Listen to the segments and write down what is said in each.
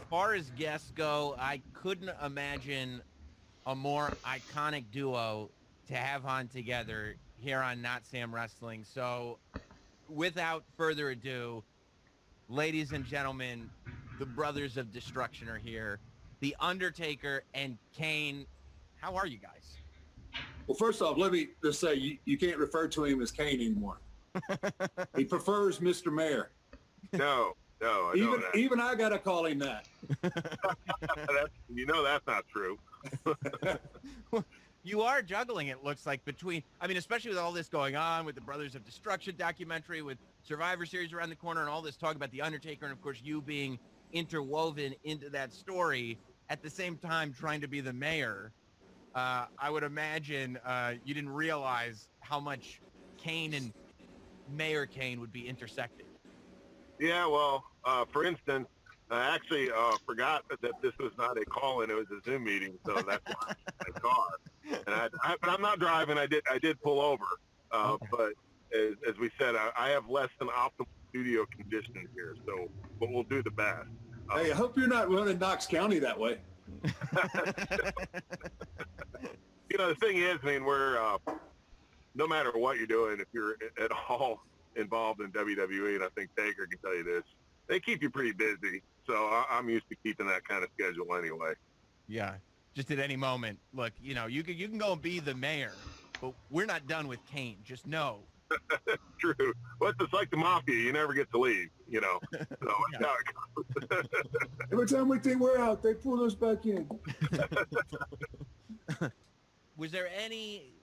far as guests go, I couldn't imagine a more iconic duo to have on together here on Not Sam Wrestling. So, without further ado, ladies and gentlemen, the Brothers of Destruction are here. The Undertaker and Kane. How are you guys? Well, first off, let me just say you can't refer to him as Kane anymore. He prefers Mr. Mayor. No, I even don't. even I gotta call him that. That's not true. You are juggling, it looks like, between, I mean, especially with all this going on with the Brothers of Destruction documentary, with Survivor Series around the corner, and all this talk about The Undertaker, and of course you being interwoven into that story at the same time trying to be the mayor. I would imagine you didn't realize how much Kane and Mayor Kane would be intersecting. Yeah, well, for instance, I actually forgot that this was not a call-in; it was a Zoom meeting, so that's why I'm in my car. And but I'm not driving. I did pull over, Okay. but as we said, I have less than optimal studio conditions here, so but we'll do the best. Hey, I hope you're not running Knox County that way. The thing is, I mean, we're no matter what you're doing, if you're at all involved in WWE, and I think Taker can tell you this, they keep you pretty busy. So I'm used to keeping that kind of schedule anyway. Yeah, just at any moment. Look, you can go and be the mayor, but we're not done with Kane. Just know. True. Well, it's like the mafia. You never get to leave, So that's how it goes. Every time we think we're out, they pull us back in. Was there any,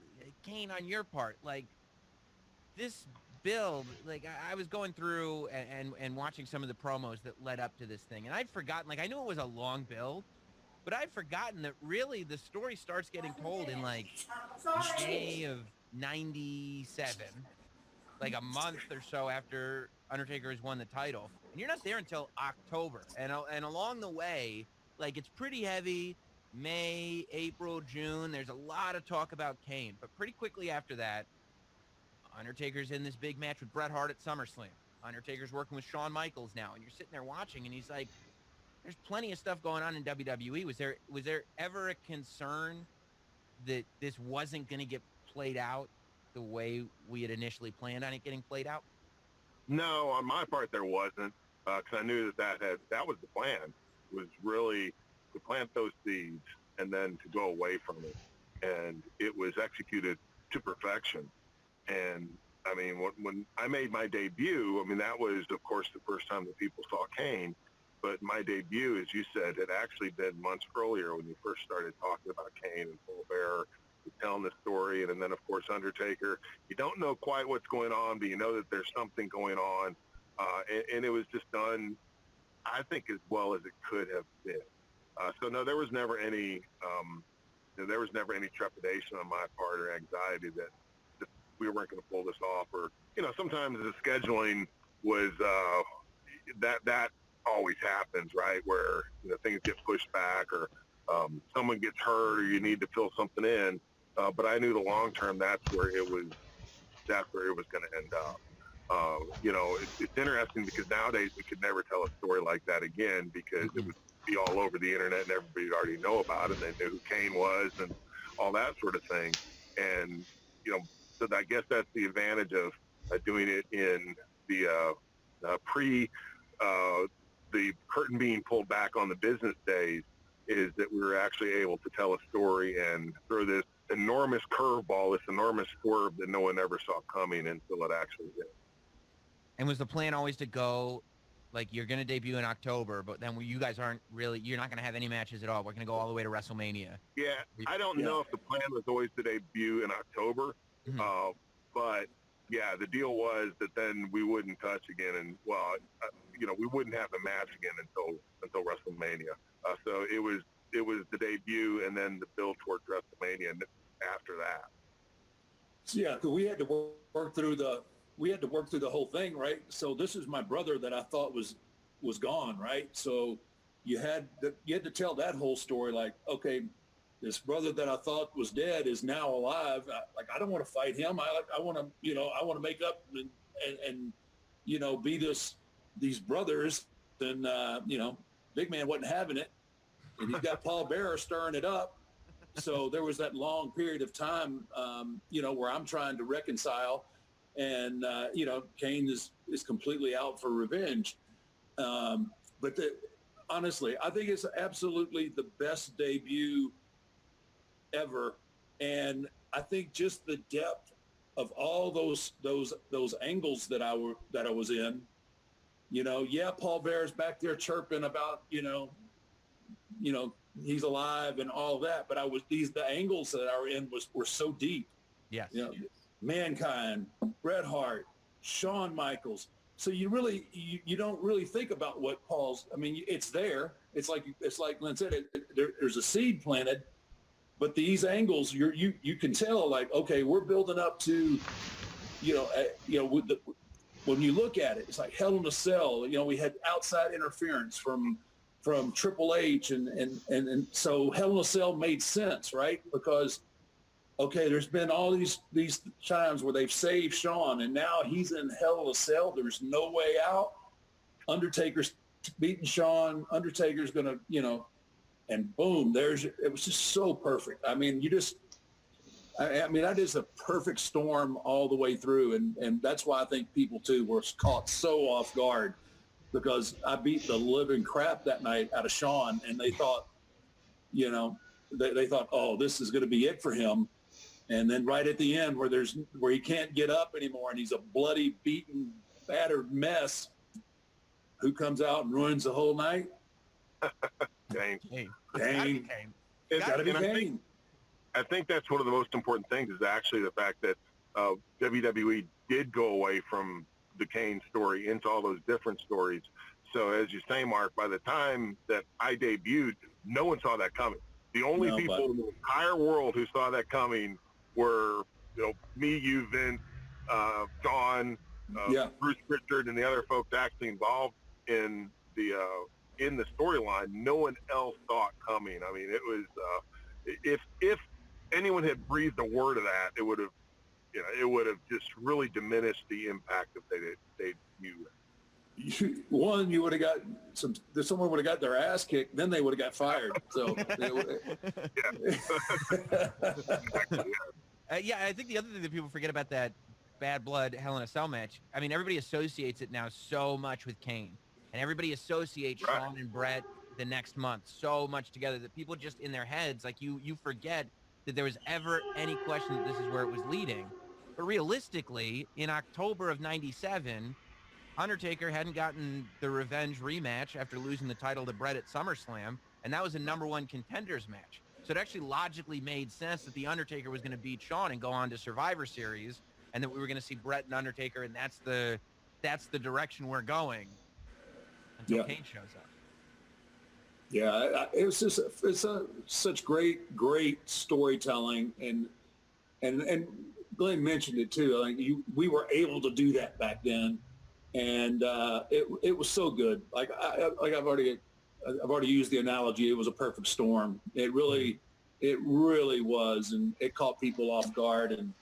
Kane, on your part, like this build? Like I was going through and watching some of the promos that led up to this thing, and I'd forgotten. Like I knew it was a long build, but I'd forgotten that really the story starts getting told in like May of '97, like a month or so after Undertaker has won the title, and you're not there until October. And along the way, like it's pretty heavy. May, April, June, there's a lot of talk about Kane, but pretty quickly after that, Undertaker's in this big match with Bret Hart at SummerSlam. Undertaker's working with Shawn Michaels now, and you're sitting there watching, and he's like, there's plenty of stuff going on in WWE. Was there ever a concern that this wasn't going to get played out the way we had initially planned on it getting played out? No, on my part there wasn't, because I knew that was the plan. Was really to plant those seeds and then to go away from it, and it was executed to perfection. And I mean, when I made my debut, I mean that was, of course, the first time that people saw Kane. But my debut, as you said, had actually been months earlier when you first started talking about Kane and Paul Bearer, telling the story, and then of course Undertaker. You don't know quite what's going on, but you know that there's something going on, and it was just done, I think, as well as it could have been. So no, there was never any trepidation on my part or anxiety that we weren't going to pull this off. Or sometimes the scheduling was that always happens, right? Where things get pushed back, or someone gets hurt, or you need to fill something in. But I knew the long term that's where it was going to end up. It's interesting because nowadays we could never tell a story like that again, because it would be all over the internet and everybody would already know about it. And they knew who Kane was and all that sort of thing. And, so I guess that's the advantage of doing it in the the curtain being pulled back on the business days, is that we were actually able to tell a story and throw this enormous curveball, this enormous swerve that no one ever saw coming until it actually hit. And was the plan always to go, like, you're going to debut in October, but then you guys aren't really, you're not going to have any matches at all. We're going to go all the way to WrestleMania. Yeah, I don't know if the plan was always to debut in October, but yeah, the deal was that then we wouldn't touch again, and we wouldn't have a match again until WrestleMania. So it was the debut and then the build towards WrestleMania after that. So yeah, we had to work through the whole thing, right? So this is my brother that I thought was gone, right? So you had to tell that whole story, like, okay, this brother that I thought was dead is now alive. I don't want to fight him. I want to make up and be these brothers. And, Big Man wasn't having it, and he's got Paul Bearer stirring it up. So there was that long period of time, where I'm trying to reconcile, and Kane is completely out for revenge. But honestly, I think it's absolutely the best debut ever, and I think just the depth of all those angles that I was in. Paul Bear's back there chirping about he's alive and all that, but the angles that I were in were so deep. Yes. Mankind, Bret Hart, Shawn Michaels. So you don't really think about what it's there. It's like Glenn said, there's a seed planted, but these angles you can tell, like, okay, we're building up to, when you look at it, it's like Hell in a Cell. We had outside interference from Triple H, and so Hell in a Cell made sense, right? Because, okay, there's been all these times where they've saved Shawn, and now he's in Hell in a Cell. There's no way out. Undertaker's beating Shawn. Undertaker's gonna, and boom, it was just so perfect. I mean, that is a perfect storm all the way through, and that's why I think people too were caught so off guard, because I beat the living crap that night out of Shawn, and they thought, they thought, oh, this is going to be it for him. And then right at the end, where he can't get up anymore, and he's a bloody, beaten, battered mess, who comes out and ruins the whole night? Kane. Kane. It's got to be Kane. I think that's one of the most important things, is actually the fact that WWE did go away from the Kane story into all those different stories. So as you say, Mark, by the time that I debuted, no one saw that coming. The only people in the entire world who saw that coming were, me, you, Vince, John, Bruce Pritchard, and the other folks actually involved in the storyline. No one else saw it coming. I mean, it was if anyone had breathed a word of that, it would have just really diminished the impact if they knew it. One, you would have got someone would have got their ass kicked, then they would have got fired. So, I think the other thing that people forget about that Bad Blood Hell in a Cell match, I mean, everybody associates it now so much with Kane, and everybody associates Shawn and Bret the next month so much together that people just in their heads, like you forget that there was ever any question that this is where it was leading. But realistically, in October of '97, Undertaker hadn't gotten the revenge rematch after losing the title to Bret at SummerSlam, and that was a #1 contenders match. So it actually logically made sense that the Undertaker was going to beat Shawn and go on to Survivor Series, and that we were going to see Bret and Undertaker, and that's the direction we're going until Kane shows up. Yeah, it was just such great storytelling, and Glenn mentioned it too. Like we were able to do that back then, and it was so good. Like I've already used the analogy. It was a perfect storm. It really was, and it caught people off guard. And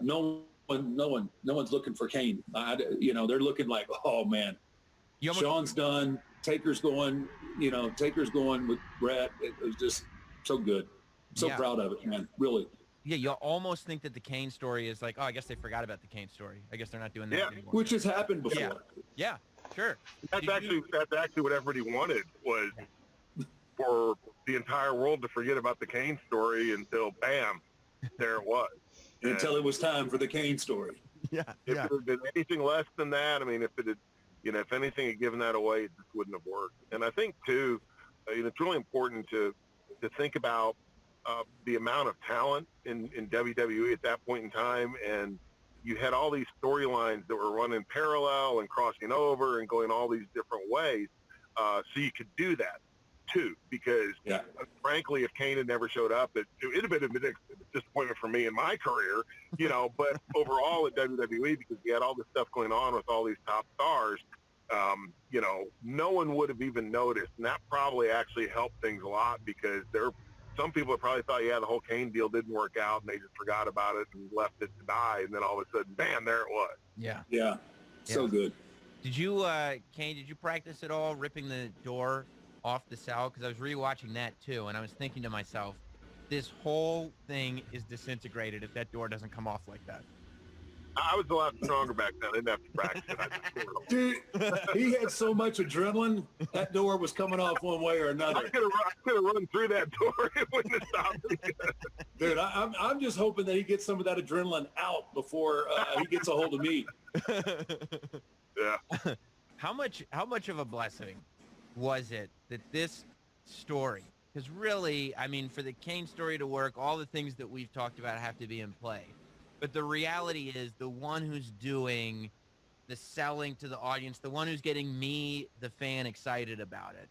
no one's looking for Kane. They're looking like, oh man, Shawn's done. Taker's going with Bret. It was just so good. So proud of it, man. Really. Yeah, you almost think that the Kane story is like, oh, I guess they forgot about the Kane story. I guess they're not doing that anymore. Which has happened before. Yeah, sure. That's actually what everybody wanted, was for the entire world to forget about the Kane story until, bam, there it was. Until it was time for the Kane story. If it had been anything less than that, I mean, if anything had given that away, it just wouldn't have worked. And I think, too, it's really important to think about the amount of talent in WWE at that point in time. And you had all these storylines that were running parallel and crossing over and going all these different ways. So you could do that, too, because, frankly, if Kane had never showed up, it would have been a disappointment for me in my career, but overall at WWE, because we had all this stuff going on with all these top stars, no one would have even noticed. And that probably actually helped things a lot, because some people probably thought, the whole Kane deal didn't work out, and they just forgot about it and left it to die. And then all of a sudden, bam, there it was. Yeah. So good. Did you, Kane, did you practice at all ripping the door off the cell? Because I was rewatching that too, and I was thinking to myself, this whole thing is disintegrated if that door doesn't come off like that. I was a lot stronger back then. I didn't have to practice it. I just tore it off. Dude, he had so much adrenaline, that door was coming off one way or another. I could have run through that door. It wouldn't have stopped me. Dude, I'm just hoping that he gets some of that adrenaline out before he gets a hold of me. Yeah. How much of a blessing was it that this story, because really, I mean, for the Kane story to work, all the things that we've talked about have to be in play. But the reality is the one who's doing the selling to the audience, the one who's getting me, the fan, excited about it,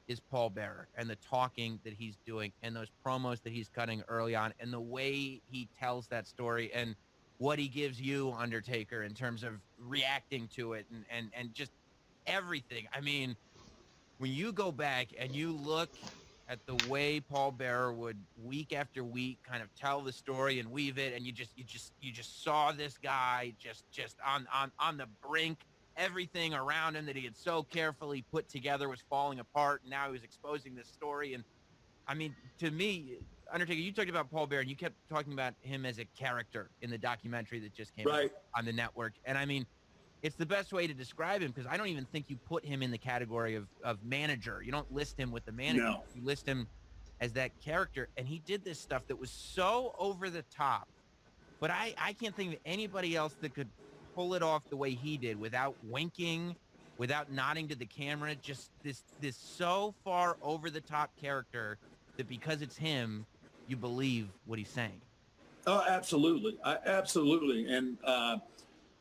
is Paul Bearer, and the talking that he's doing and those promos that he's cutting early on and the way he tells that story and what he gives you, Undertaker, in terms of reacting to it and just everything. I mean, when you go back and you look at the way Paul Bearer would week after week kind of tell the story and weave it, and you just saw this guy just on the brink. Everything around him that he had so carefully put together was falling apart, and now he was exposing this story. And I mean, to me, Undertaker, you talked about Paul Bearer, and you kept talking about him as a character in the documentary that just came out on the network. And I mean, it's the best way to describe him, because I don't even think you put him in the category of manager. You don't list him with the manager. No. You list him as that character. And he did this stuff that was so over the top. But I can't think of anybody else that could pull it off the way he did without winking, without nodding to the camera. Just this so far over the top character that because it's him, you believe what he's saying. Oh, absolutely. Absolutely. And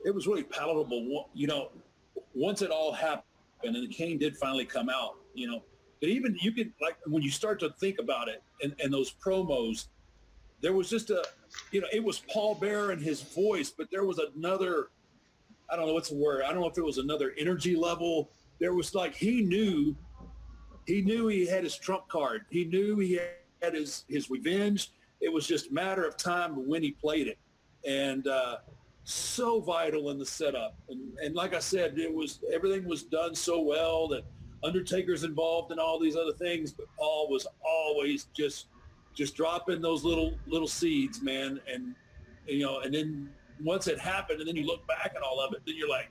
it was really palatable, you know, once it all happened and the Kane did finally come out, you know, but even you could, like, when you start to think about it and those promos, there was just you know, it was Paul Bearer and his voice, but there was another, I don't know what's the word. I don't know if it was another energy level. There was like, he knew he had his trump card. He knew he had his revenge. It was just a matter of time when he played it. And so vital in the setup. And like I said, everything was done so well that Undertaker's involved in all these other things, but Paul was always just dropping those little seeds, man. And, you know, and then once it happened and then you look back at all of it, then you're like,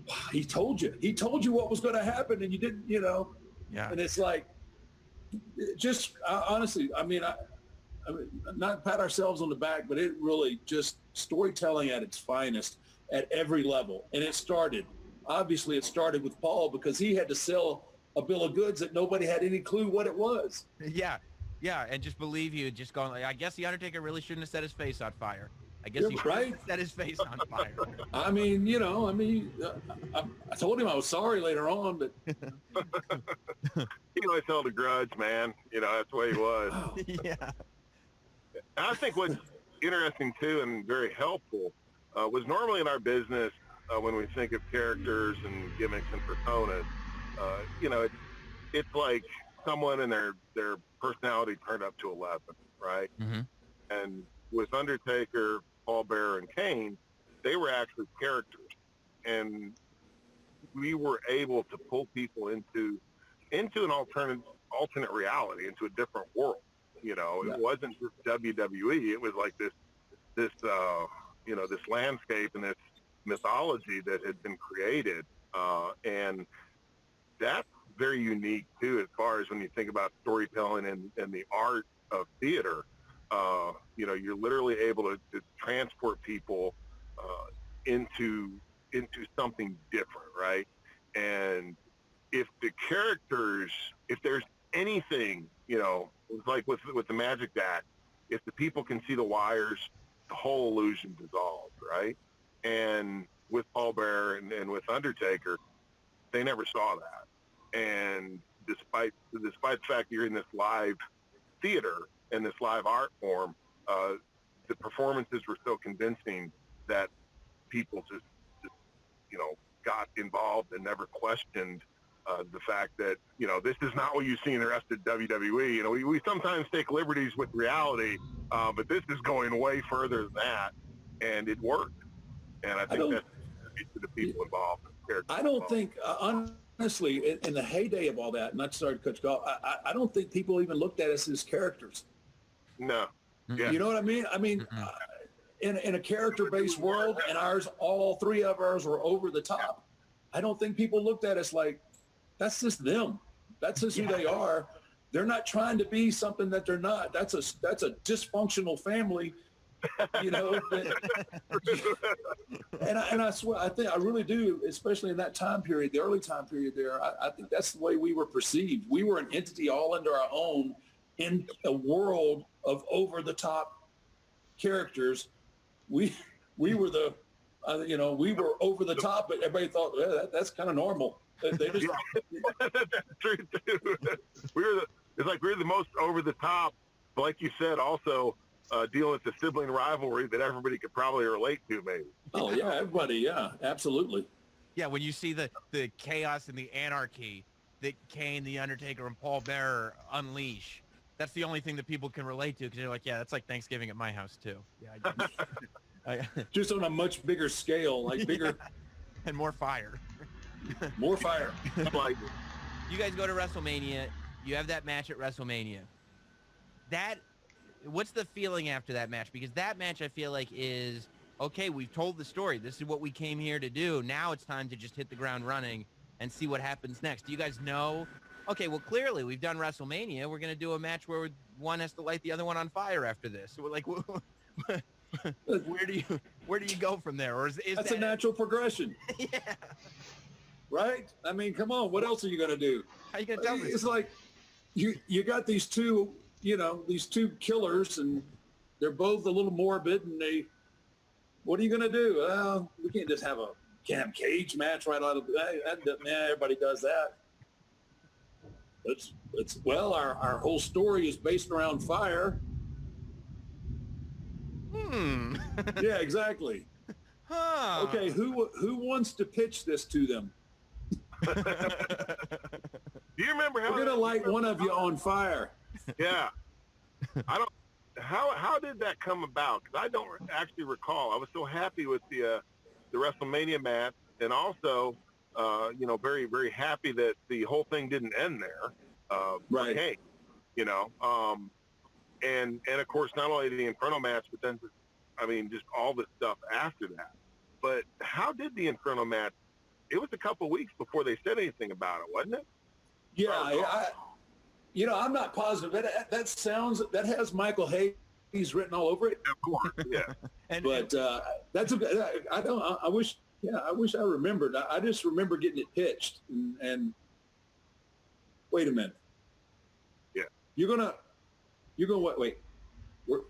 wow, he told you what was going to happen and you didn't, you know? Yeah. And it's like, just honestly, I mean, not pat ourselves on the back, but it really just storytelling at its finest at every level. And it started with Paul, because he had to sell a bill of goods that nobody had any clue what it was. Yeah. And just believe you, just going like, I guess the Undertaker really shouldn't have set his face on fire. I guess he should have set his face on fire. I mean, you know, I told him I was sorry later on, but He always held a grudge, man. You know, that's the way he was. Yeah. And I think what's interesting too and very helpful was normally in our business when we think of characters and gimmicks and personas, you know, it's like someone and their personality turned up to 11, right? Mm-hmm. And with Undertaker, Paul Bearer, and Kane, they were actually characters, and we were able to pull people into an alternate reality, into a different world. You know, It wasn't just WWE. It was like this you know, this landscape and this mythology that had been created, and that's very unique too, as far as when you think about storytelling and the art of theater. You know, you're literally able to transport people into something different, right? And if the characters, if there's anything, you know, it's like with the Magic Act, if the people can see the wires, the whole illusion dissolves, right? And with Paul Bearer and with Undertaker, they never saw that. And despite the fact you're in this live theater and this live art form, the performances were so convincing that people just you know, got involved and never questioned the fact that, you know, this is not what you see in the rest of WWE. You know, we sometimes take liberties with reality, but this is going way further than that, and it worked. And I think that's to the people involved. character. I don't think, honestly, in the heyday of all that, not sorry to cut you off, I don't think people even looked at us as characters. No. Yeah. You know what I mean? I mean, in a character-based world, and all three of ours were over the top. I don't think people looked at us like, that's just them. That's just who they are. They're not trying to be something that they're not. That's a dysfunctional family, you know. And I swear, I really do, especially in that time period, the early time period there. I think that's the way we were perceived. We were an entity all under our own in a world of over-the-top characters. We were the, we were over the top, but everybody thought that's kind of normal. They just, That's true too. It's like we're the most over the top, but like you said, also dealing with the sibling rivalry that everybody could probably relate to, maybe. Oh yeah, everybody, yeah, absolutely. Yeah, when you see the chaos and the anarchy that Kane, the Undertaker, and Paul Bearer unleash, that's the only thing that people can relate to, because they're like, yeah, that's like Thanksgiving at my house too. Yeah, Just on a much bigger scale, like bigger and more fire. more fire. Like, You guys go to WrestleMania. You have that match at WrestleMania. What's the feeling after that match? Because that match, I feel like, is, okay, we've told the story. This is what we came here to do. Now it's time to just hit the ground running and see what happens next. Do you guys know? Okay, well, clearly we've done WrestleMania. We're going to do a match where one has to light the other one on fire after this. So we're like, where do you go from there? Or is That's that a natural progression. Yeah. Right? I mean, come on. What else are you going to do? How are you going to tell me? It's like you got these two, these two killers, and they're both a little morbid, and what are you going to do? Well, we can't just have a cage match right out of everybody does that. Our whole story is based around fire. Yeah, exactly. Huh. Okay, who wants to pitch this to them? do you remember how We're gonna light one of you on fire. Yeah. I don't. How did that come about? Because I don't actually recall. I was so happy with the WrestleMania match, and also, very very happy that the whole thing didn't end there. Right. Hey, and of course not only the Inferno match, but then just all the stuff after that. But how did the Inferno match? It was a couple of weeks before they said anything about it, wasn't it? Yeah, I'm not positive. That has Michael Hayes written all over it. Of course, yeah. But that's I wish I remembered. I just remember getting it pitched and wait a minute. Yeah. You're gonna wait.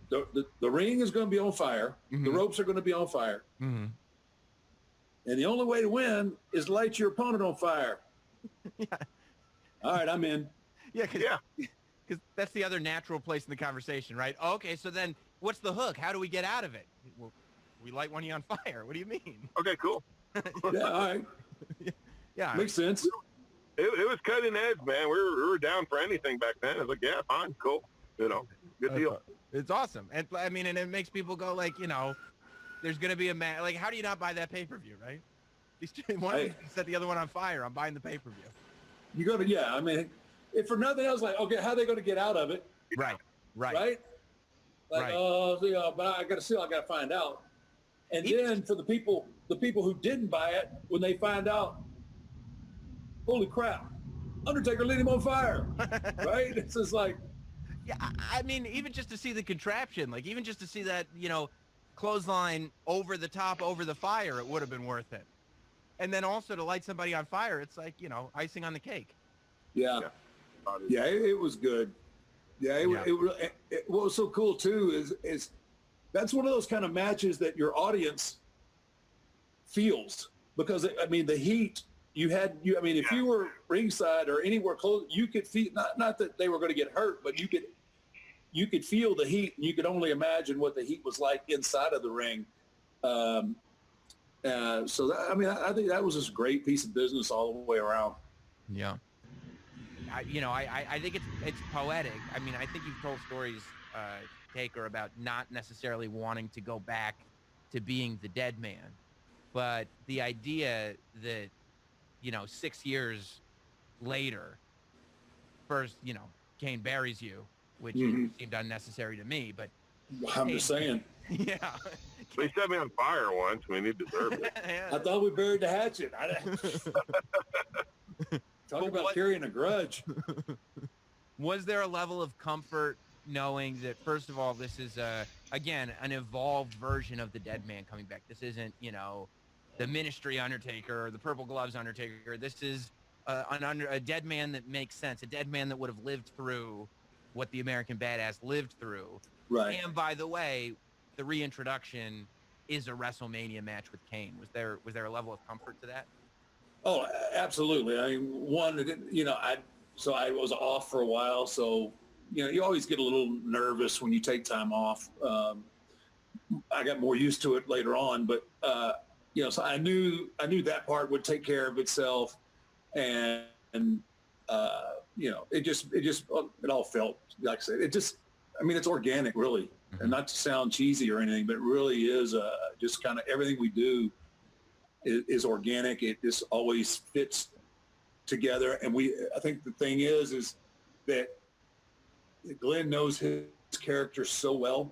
The ring is going to be on fire. Mm-hmm. The ropes are going to be on fire. Mm-hmm. And the only way to win is light your opponent on fire. Yeah. All right, I'm in. Yeah, because that's the other natural place in the conversation, right? Okay, so then what's the hook? How do we get out of it? Well, we light one of you on fire. What do you mean? Okay, cool. Yeah, all right. Yeah. Makes sense. It was cutting edge, man. We were down for anything back then. I was like, yeah, fine, cool. Good deal. It's awesome. And and it makes people go like, there's going to be a match. Like, how do you not buy that pay-per-view, right? These two, one set the other one on fire. I'm buying the pay-per-view. You got to, yeah. I mean, if for nothing else, like, okay, how are they going to get out of it? Right. Like, Right. but I got to find out. And then for the people who didn't buy it, when they find out, holy crap, Undertaker lit him on fire, right? It's just like, Yeah, I mean, even just to see the contraption, like even just to see that, clothesline over the top, over the fire, it would have been worth it. And then also to light somebody on fire, it's like, icing on the cake. yeah, it was good. Yeah, what was so cool too is that's one of those kind of matches that your audience feels, because the heat if you were ringside or anywhere close, you could feel, not that they were going to get hurt, but you could feel the heat, and you could only imagine what the heat was like inside of the ring. I think that was just a great piece of business all the way around. Yeah. I think it's poetic. I mean, I think you've told stories, Taker, about not necessarily wanting to go back to being the dead man, but the idea that 6 years later, first, Kane buries you, which seemed unnecessary to me, but I'm just saying. yeah. They set me on fire once. I mean, he deserved it. Yeah. I thought we buried the hatchet. Talk about carrying a grudge. Was there a level of comfort knowing that, first of all, this is, again, an evolved version of the Dead Man coming back? This isn't, the Ministry Undertaker or the Purple Gloves Undertaker. This is a dead man that makes sense, a dead man that would have lived through what the American Badass lived through. Right. And by the way, the reintroduction is a WrestleMania match with Kane. Was there a level of comfort to that? Oh, absolutely. I mean, I was off for a while, so you always get a little nervous when you take time off. I got more used to it later on, but so I knew that part would take care of itself, and it all felt, like I said, it's organic, really, and not to sound cheesy or anything, but it really is just kind of everything we do is organic. It just always fits together. And I think the thing is that Glenn knows his character so well,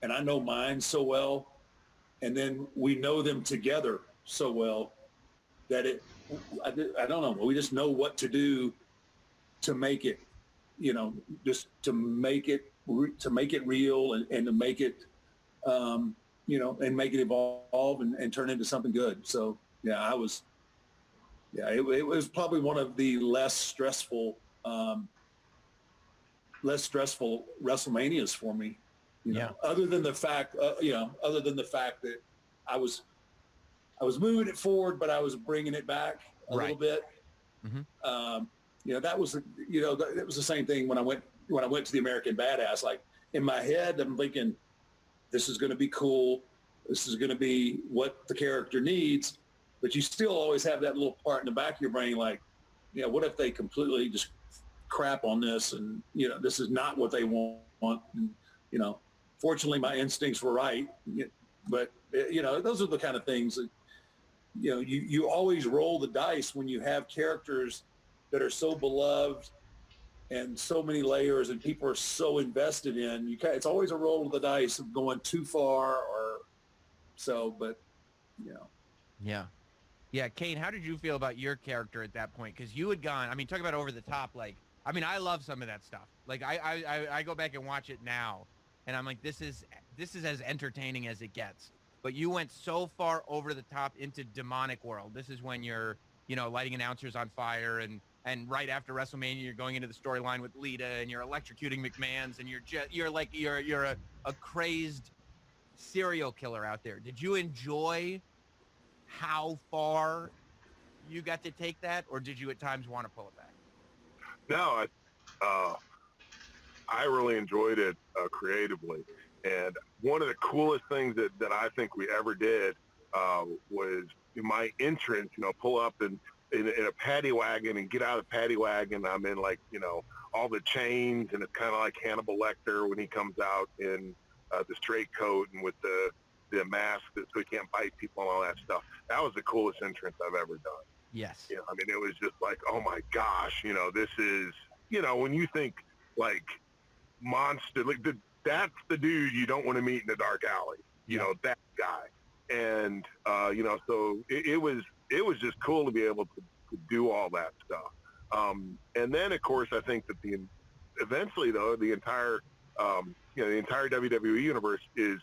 and I know mine so well. And then we know them together so well that I don't know. We just know what to do to make it, just to make it real and to make it, and make it evolve and turn into something good. So yeah, it was probably one of the less stressful WrestleManias for me. Other than the fact that I was moving it forward, but I was bringing it back a little bit. That was the same thing when I went to the American Badass. Like in my head, I'm thinking, this is going to be cool. This is going to be what the character needs. But you still always have that little part in the back of your brain, like, what if they completely just crap on this, and this is not what they want. And, fortunately, my instincts were right. But those are the kind of things that you always roll the dice when you have characters that are so beloved and so many layers, and people are so invested in. It's always a roll of the dice of going too far or so. But Yeah, Kane, how did you feel about your character at that point? Because you had gone, talk about over the top. Like, I love some of that stuff. Like, I go back and watch it now, and I'm like, this is as entertaining as it gets. But you went so far over the top into demonic world. This is when you're, lighting announcers on fire, and right after WrestleMania, you're going into the storyline with Lita, and you're electrocuting McMahon's, and you're a crazed serial killer out there. Did you enjoy how far you got to take that, or did you at times want to pull it back? No, I really enjoyed it creatively. And one of the coolest things that I think we ever did was my entrance, pull up in a paddy wagon and get out of the paddy wagon. I'm in all the chains, and it's kind of like Hannibal Lecter when he comes out in the straight coat and with the mask so he can't bite people and all that stuff. That was the coolest entrance I've ever done. Yes. It was just like, oh my gosh, this is, when you think like monster, that's the dude you don't want to meet in the dark alley, that guy. And, so it was just cool to be able to do all that stuff. And then of course, I think that eventually though, the entire WWE universe is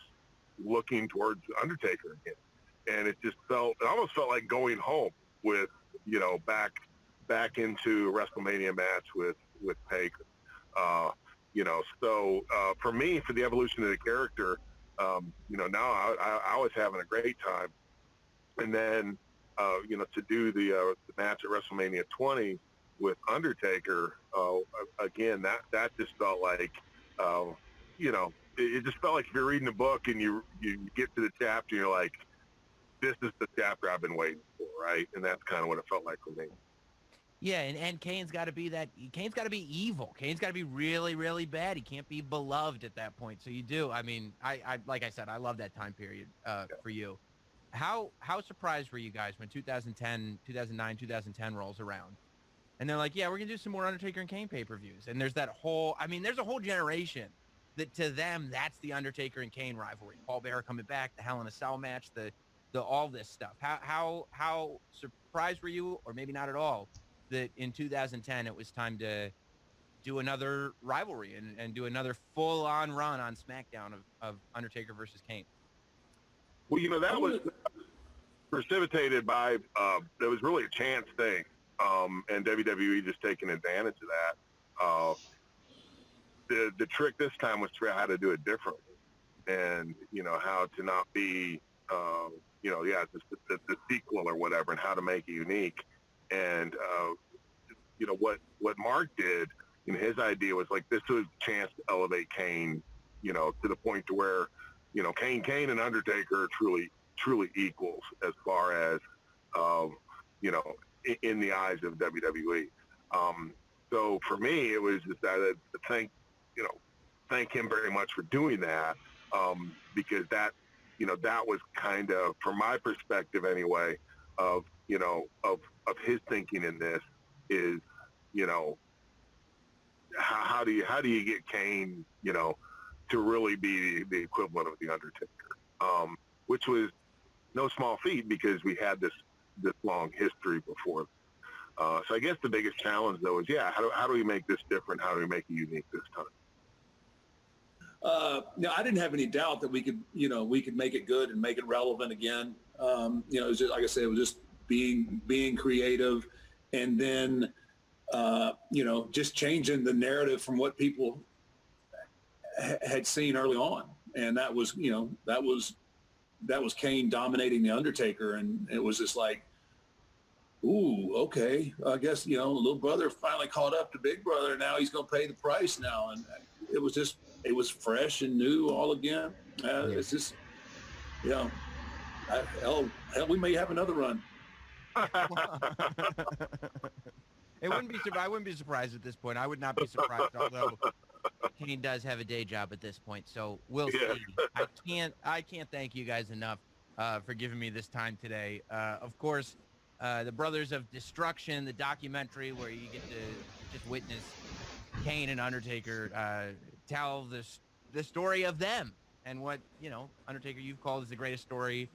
looking towards Undertaker again. And it almost felt like going home with, back into a WrestleMania match with Taker. So for me, for the evolution of the character, now I was having a great time. And then, to do the match at WrestleMania 20 with Undertaker, again, that just felt like, it just felt like if you're reading a book and you get to the chapter, you're like, this is the chapter I've been waiting for, right? And that's kind of what it felt like for me. Yeah, and Kane's got to be Kane's got to be evil. Kane's got to be really, really bad. He can't be beloved at that point. So you do. I like I said, I love that time period for you. how surprised were you guys when 2010, 2009, 2010 rolls around? And they're like, yeah, we're going to do some more Undertaker and Kane pay-per-views. And there's that whole, I mean, there's a whole generation that to them, that's the Undertaker and Kane rivalry. Paul Bearer coming back, the Hell in a Cell match, the all this stuff. How surprised were you, or maybe not at all, that in 2010 it was time to do another rivalry and do another full-on run on SmackDown of Undertaker versus Kane? Well, that was precipitated by there was really a chance thing, and WWE just taking advantage of that. The trick this time was to figure out how to do it differently, and how to not be the sequel or whatever, and how to make it unique. And what Mark did, his idea was like, this was a chance to elevate Kane, to the point to where Kane and Undertaker are truly equals as far as in the eyes of WWE. So for me, it was just that to thank him very much for doing that, because that was kind of, from my perspective anyway, of his thinking in this is, how do you get Kane, to really be the equivalent of the Undertaker, which was no small feat because we had this long history before. So I guess the biggest challenge though is, how do we make this different? How do we make it unique this time? No, I didn't have any doubt that we could make it good and make it relevant again. It was just, like I said, it was just being creative, and then just changing the narrative from what people had seen early on, and that was Kane dominating the Undertaker, and it was just like, ooh, okay, I guess little brother finally caught up to big brother. Now he's going to pay the price now, and it was fresh and new all again. It's just, hell, we may have another run. I wouldn't be surprised at this point. I would not be surprised, although Kane does have a day job at this point, so we'll see. I can't thank you guys enough for giving me this time today. Of course, the Brothers of Destruction, the documentary where you get to just witness Kane and Undertaker tell the story of them and what Undertaker, you've called as the greatest story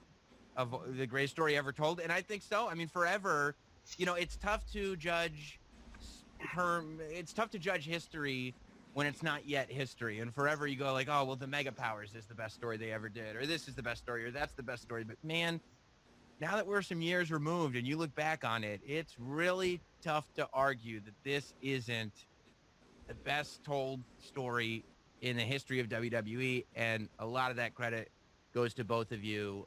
ever told, and I think so. I mean, forever. It's tough to judge history when it's not yet history. And forever you go like, oh, well, the Mega Powers is the best story they ever did, or this is the best story, or that's the best story. But man, now that we're some years removed and you look back on it, it's really tough to argue that this isn't the best told story in the history of WWE. And a lot of that credit goes to both of you.